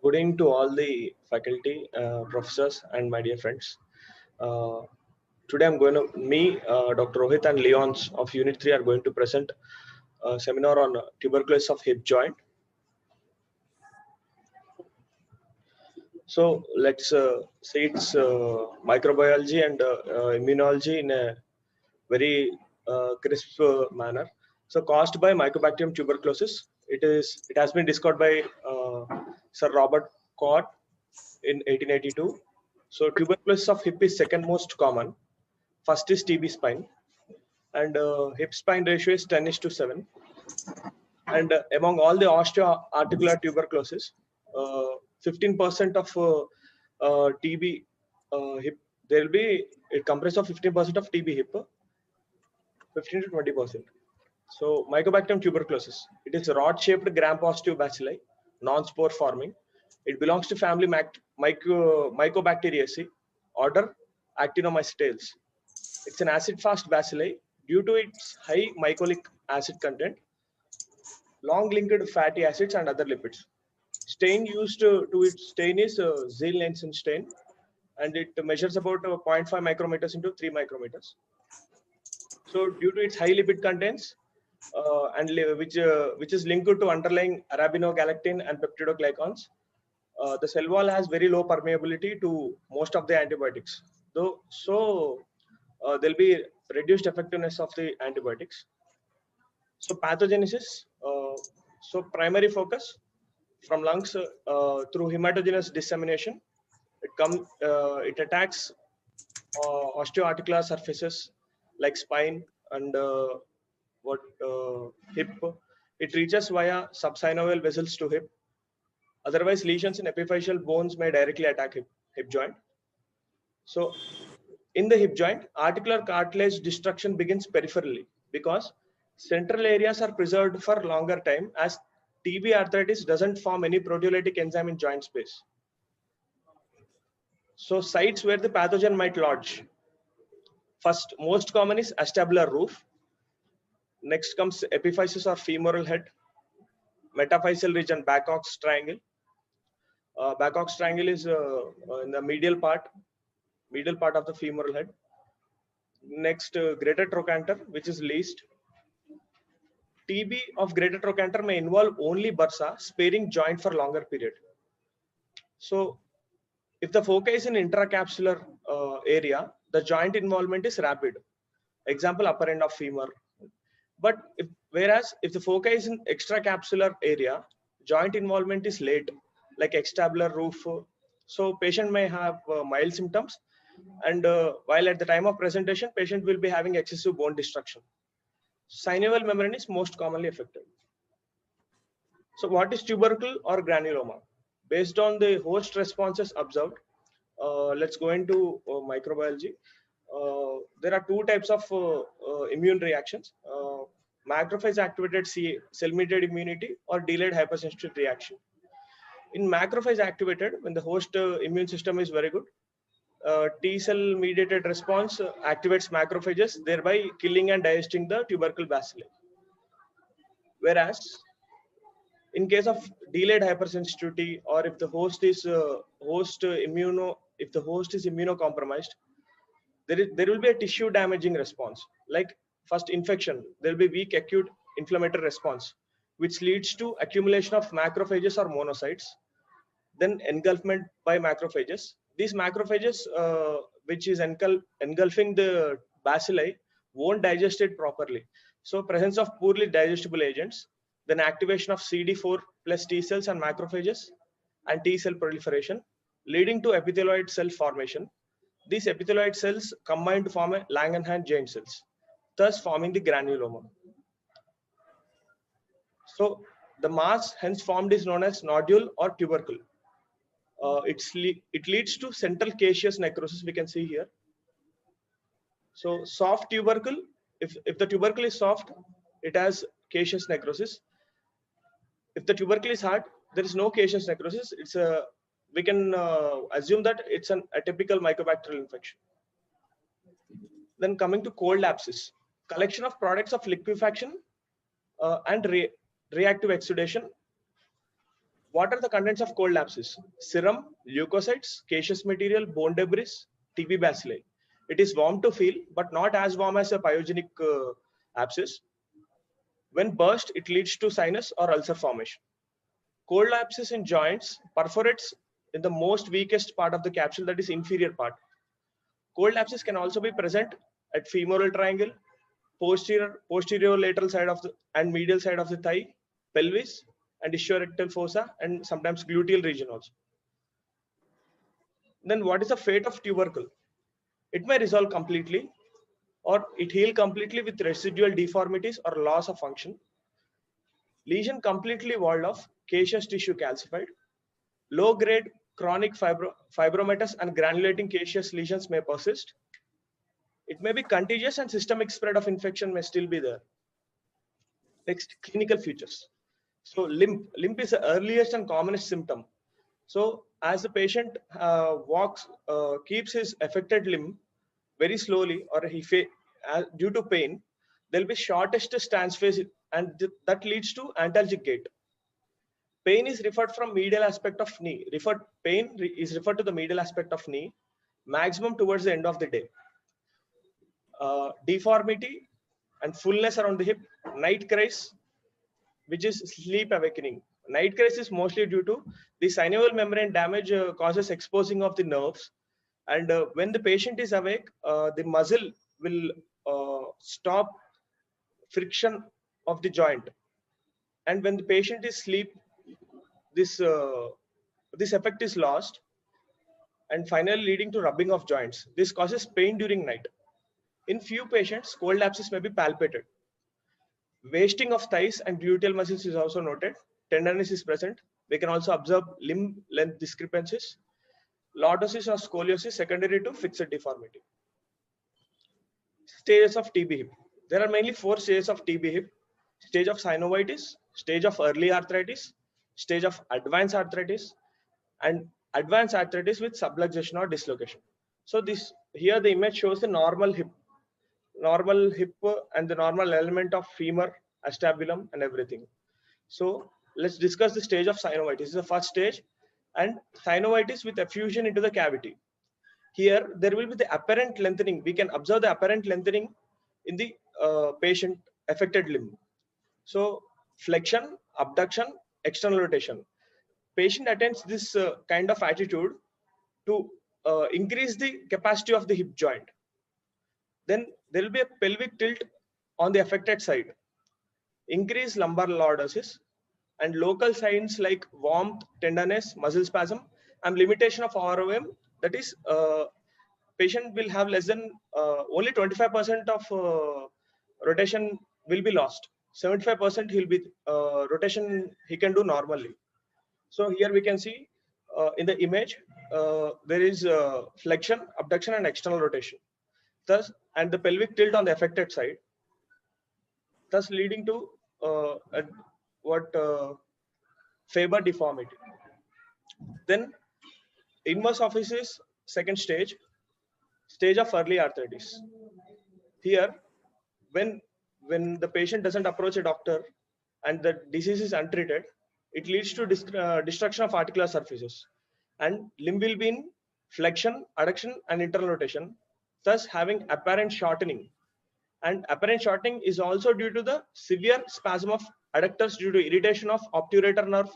Good evening to all the faculty, professors, and my dear friends. Uh, Today, Dr. Rohit, and Leons of Unit 3 are going to present a seminar on tuberculosis of hip joint. So, let's see its microbiology and immunology in a very crisp manner. So, caused by Mycobacterium tuberculosis, it has been discovered by Sir Robert Koch in 1882. So tuberculosis of hip is second most common. First is TB spine, and hip spine ratio is 10 is to 7. And among all the osteoarticular tuberculosis, 15% of TB hip, there will be, it comprises of 15% of TB hip, 15 to 20%. So Mycobacterium tuberculosis, it is a rod-shaped gram-positive bacilli, non-spore forming. It belongs to family Mycobacteriaceae, order Actinomycetes. It's an acid-fast bacilli due to its high mycolic acid content, long-linked fatty acids and other lipids. Stain used to its stain is Ziehl-Neilson stain, and it measures about 0.5 micrometers into 3 micrometers. So due to its high lipid contents, which is linked to underlying arabinogalactin and peptidoglycans, the cell wall has very low permeability to most of the antibiotics. Though, so there'll be reduced effectiveness of the antibiotics. So pathogenesis. So primary focus from lungs through hematogenous dissemination. It attacks osteoarticular surfaces like spine and hip. It reaches via subsynovial vessels to hip. Otherwise, lesions in epiphyseal bones may directly attack hip joint. So in the hip joint, articular cartilage destruction begins peripherally because central areas are preserved for longer time, as TB arthritis doesn't form any proteolytic enzyme in joint space. So sites where the pathogen might lodge. First, most common is acetabular roof. Next comes epiphysis or femoral head. Metaphyseal region, Babcock's triangle. Babcock's triangle is in the medial part of the femoral head. Next, greater trochanter, which is least. TB of greater trochanter may involve only bursa, sparing joint for longer period. So, if the foci is in intracapsular area, the joint involvement is rapid. Example, upper end of femur. But whereas if the foci is in extracapsular area, joint involvement is late, like acetabular roof. So patient may have mild symptoms, and while at the time of presentation, patient will be having excessive bone destruction. Synovial membrane is most commonly affected. So what is tubercle or granuloma? Based on the host responses observed, let's go into microbiology. There are two types of immune reactions. Macrophage activated cell mediated immunity or delayed hypersensitivity reaction. In macrophage activated, when the host immune system is very good, T cell mediated response activates macrophages, thereby killing and digesting the tubercle bacilli. Whereas in case of delayed hypersensitivity, or if the host is immunocompromised, there will be a tissue damaging response. Like first infection, there will be weak acute inflammatory response, which leads to accumulation of macrophages or monocytes, then engulfment by macrophages. These macrophages, which is engulfing the bacilli, won't digest it properly. So presence of poorly digestible agents, then activation of CD4 plus T cells and macrophages and T cell proliferation, leading to epithelioid cell formation. These epithelioid cells combine to form a Langerhans giant cells, thus forming the granuloma. So the mass hence formed is known as nodule or tubercle. It leads to central caseous necrosis, we can see here. So soft tubercle, if the tubercle is soft, it has caseous necrosis. If the tubercle is hard, there is no caseous necrosis. We can assume that it's an atypical mycobacterial infection. Then coming to cold abscess, collection of products of liquefaction and reactive exudation. What are the contents of cold abscess? Serum, leukocytes, caseous material, bone debris, TB bacilli. It is warm to feel, but not as warm as a pyogenic abscess. When burst, it leads to sinus or ulcer formation. Cold abscess in joints perforates in the most weakest part of the capsule, that is inferior part. Cold abscess can also be present at femoral triangle, posterior lateral side of the and medial side of the thigh, pelvis, and ischiorictal fossa, and sometimes gluteal region also. Then what is the fate of tubercle? It may resolve completely, or it heal completely with residual deformities or loss of function. Lesion completely walled off, caseous tissue calcified. Low grade chronic fibromatous and granulating caseous lesions may persist. It may be contagious and systemic spread of infection may still be there. Next, clinical features. So limp is the earliest and commonest symptom. So as the patient keeps his affected limb very slowly, or due to pain, there'll be shortest stance phase, and that leads to antalgic gait. Pain is referred from medial aspect of knee. Pain is referred to the medial aspect of knee, maximum towards the end of the day. Deformity and fullness around the hip, night cries, which is sleep awakening. Night cries is mostly due to the synovial membrane damage causes exposing of the nerves. And when the patient is awake, the muscle will stop friction of the joint. And when the patient is asleep, this effect is lost, and finally leading to rubbing of joints. This causes pain during night. In few patients, cold abscess may be palpated. Wasting of thighs and gluteal muscles is also noted. Tenderness is present. We can also observe limb length discrepancies. Lordosis or scoliosis secondary to fixed deformity. Stages of TB hip. There are mainly 4 stages of TB hip. Stage of synovitis, stage of early arthritis, stage of advanced arthritis, and advanced arthritis with subluxation or dislocation. So here the image shows the normal hip and the normal element of femur, acetabulum, and everything. So let's discuss the stage of synovitis. This is the first stage, and synovitis with effusion into the cavity. Here there will be the apparent lengthening. We can observe the apparent lengthening in the patient affected limb. So flexion, abduction, external rotation. Patient attains this kind of attitude to increase the capacity of the hip joint. Then there will be a pelvic tilt on the affected side, increased lumbar lordosis, and local signs like warmth, tenderness, muscle spasm, and limitation of ROM. That is, patient will have less than only 25% of rotation will be lost. 75% he'll be rotation he can do normally. So here we can see in the image there is flexion, abduction, and external rotation. Thus, and the pelvic tilt on the affected side, thus leading to Faber deformity. Then inverse offices, second stage of early arthritis. Here, when the patient doesn't approach a doctor and the disease is untreated, it leads to destruction of articular surfaces, and limb will be in flexion, adduction, and internal rotation, thus having apparent shortening. And apparent shortening is also due to the severe spasm of adductors due to irritation of obturator nerve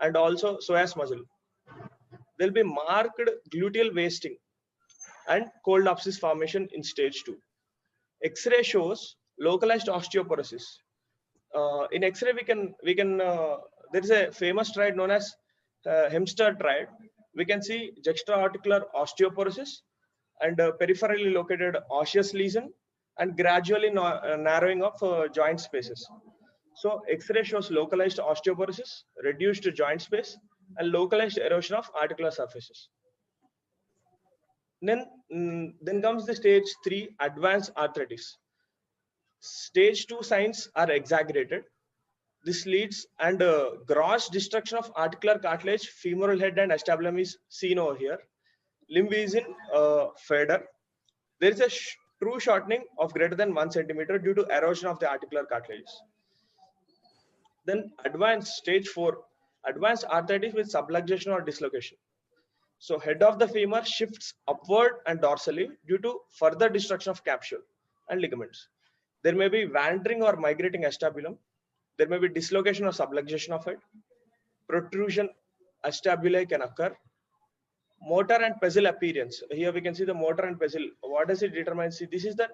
and also psoas muscle. There will be marked gluteal wasting and cold abscess formation in stage 2. X-ray shows localized osteoporosis. In X-ray, we can there is a famous triad known as Hemster triad. We can see juxta-articular osteoporosis and peripherally located osseous lesion and gradually narrowing of joint spaces. So X-ray shows localized osteoporosis, reduced joint space, and localized erosion of articular surfaces. Then comes the stage 3, advanced arthritis. Stage 2 signs are exaggerated. This leads and gross destruction of articular cartilage, femoral head, and acetabulum is seen over here. Limb is in fader. There is a true shortening of greater than 1 centimeter due to erosion of the articular cartilages. Then advanced stage 4, advanced arthritis with subluxation or dislocation. So head of the femur shifts upward and dorsally due to further destruction of capsule and ligaments. There may be wandering or migrating acetabulum. There may be dislocation or subluxation of it. Protrusion acetabular can occur. Motor and pessile appearance. Here we can see the motor and pessile. What does it determine? See, this is the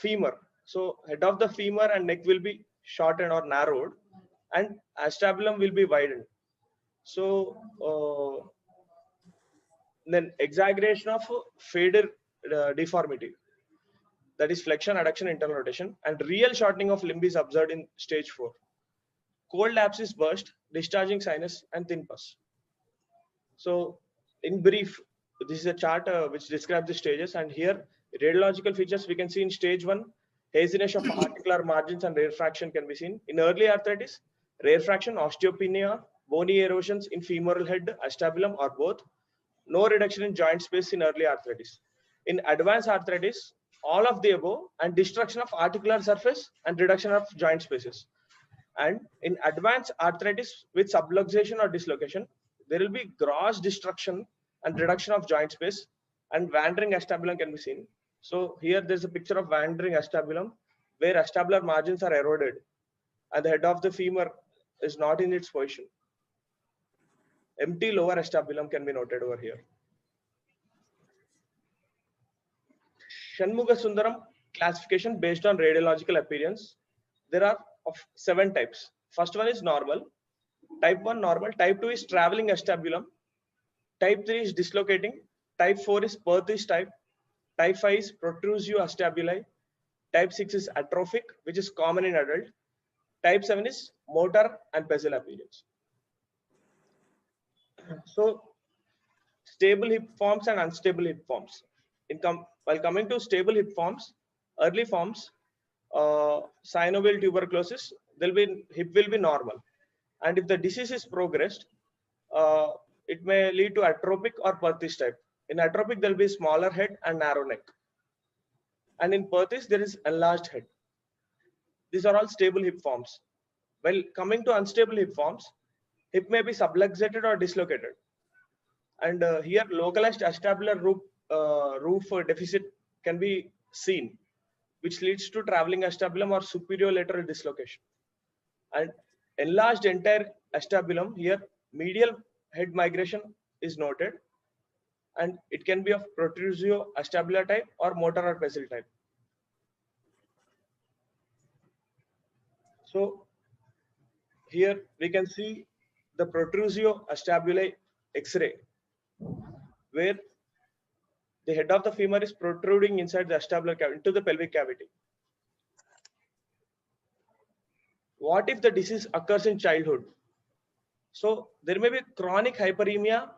femur. So head of the femur and neck will be shortened or narrowed, and acetabulum will be widened. So then exaggeration of fader deformity, that is flexion, adduction, internal rotation, and real shortening of limb is observed in stage 4. Cold abscess burst, discharging sinus, and thin pus. So in brief, this is a chart which describes the stages, and here radiological features we can see in stage 1, haziness of articular margins and rarefaction can be seen. In early arthritis, rarefaction, osteopenia, bony erosions in femoral head, acetabulum, or both. No reduction in joint space in early arthritis. In advanced arthritis, all of the above, and destruction of articular surface and reduction of joint spaces. And in advanced arthritis with subluxation or dislocation, there will be gross destruction and reduction of joint space, and wandering acetabulum can be seen. So here there's a picture of wandering acetabulum where acetabular margins are eroded and the head of the femur is not in its position. Empty lower acetabulum can be noted over here. Shanmuga Sundaram classification based on radiological appearance. There are of 7 types. First one is normal. Type 1 normal. Type 2 is traveling acetabulum. Type 3 is dislocating. Type 4 is Perthes type. Type 5 is protrusio acetabuli. Type 6 is atrophic, which is common in adult. Type 7 is motor and pessile appearance. So stable hip forms and unstable hip forms. While coming to stable hip forms, early forms, synovial tuberculosis, hip will be normal. And if the disease is progressed, it may lead to atrophic or Perthes type. In atrophic, there will be smaller head and narrow neck. And in Perthes, there is enlarged head. These are all stable hip forms. While coming to unstable hip forms, hip may be subluxated or dislocated. And here localized acetabular roof deficit can be seen, which leads to traveling acetabulum or superior lateral dislocation. And enlarged entire acetabulum, here medial head migration is noted, and it can be of protrusio acetabular type or motor or pessile type. So here we can see the protrusio acetabuli X-ray, where the head of the femur is protruding inside the acetabular cavity into the pelvic cavity. What if the disease occurs in childhood? So there may be chronic hyperemia,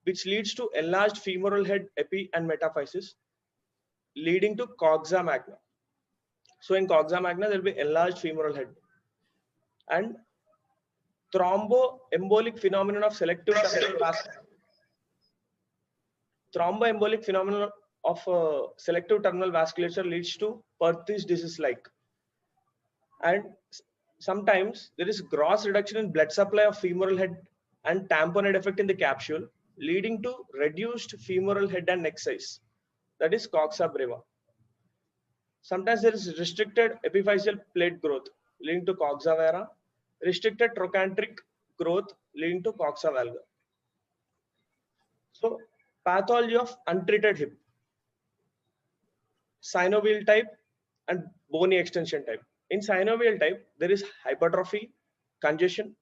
which leads to enlarged femoral head epi and metaphysis, leading to coxa magna. So in coxa magna, there will be enlarged femoral head. And thromboembolic phenomenon of selective tunnel vasculature. Thromboembolic phenomenon of selective tunnel vasculature leads to Perthes disease-like. And sometimes there is gross reduction in blood supply of femoral head and tamponade effect in the capsule, leading to reduced femoral head and neck size. That is coxa breva. Sometimes there is restricted epiphyseal plate growth, leading to coxa vara, restricted trochanteric growth, leading to coxa valga. So pathology of untreated hip: synovial type and bony extension type. In synovial type, there is hypertrophy, congestion,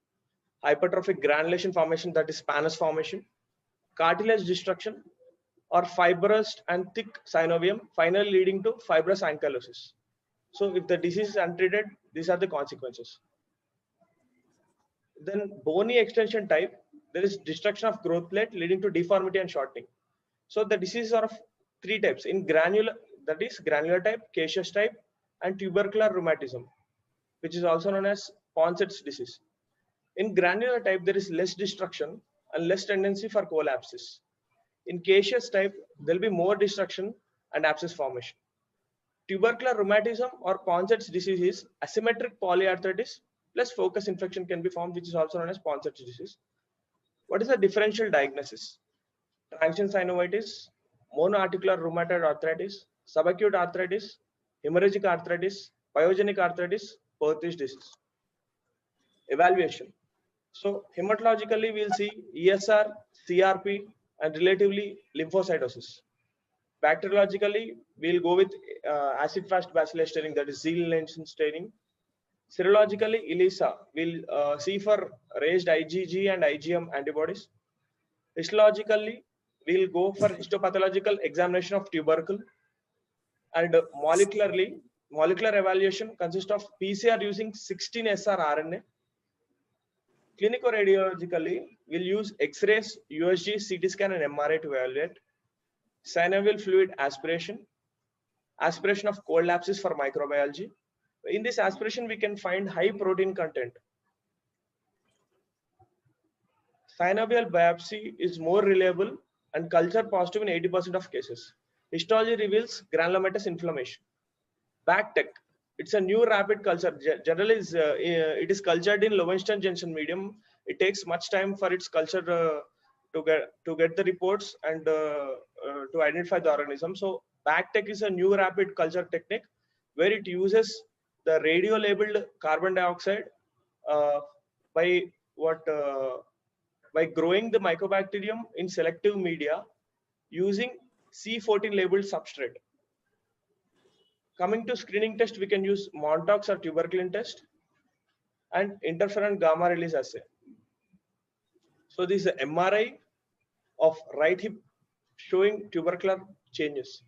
hypertrophic granulation formation, that is Spanus formation, cartilage destruction, or fibrous and thick synovium, finally leading to fibrous ankylosis. So if the disease is untreated, these are the consequences. Then bony extension type, there is destruction of growth plate leading to deformity and shortening. So the diseases are of 3 types: in granular, that is granular type, caseous type, and tubercular rheumatism, which is also known as Ponson's disease. In granular type, there is less destruction and less tendency for collapses. In caseous type, there will be more destruction and abscess formation. Tubercular rheumatism or Ponson's disease is asymmetric polyarthritis plus focus infection can be formed, which is also known as Ponson's disease. What is the differential diagnosis? Transient synovitis, monoarticular rheumatoid arthritis, subacute arthritis, hemorrhagic arthritis, pyogenic arthritis, Perthes disease. Evaluation. So hematologically, we'll see ESR, CRP, and relatively lymphocytosis. Bacteriologically, we'll go with acid-fast bacillus staining, that is Zeal-Lensin staining. Serologically, ELISA will see for raised IgG and IgM antibodies. Histologically, we'll go for histopathological examination of tubercle. And molecularly, molecular evaluation consists of PCR using 16SR RNA. Clinico-radiologically, we'll use X-rays, USG, CT scan, and MRI to evaluate. Synovial fluid aspiration, aspiration of cold lapses for microbiology. In this aspiration, we can find high protein content. Synovial biopsy is more reliable and culture positive in 80% of cases. Histology reveals granulomatous inflammation. BACTEC, it's a new rapid culture. Generally, it is cultured in Lowenstein Jensen medium. It takes much time for its culture to get the reports and to identify the organism. So BACTEC is a new rapid culture technique where it uses the radio-labeled carbon dioxide by growing the mycobacterium in selective media using C14 labeled substrate. Coming to screening test, we can use Montauk's or tuberculin test and interferon gamma release assay. So this is the MRI of right hip showing tubercular changes.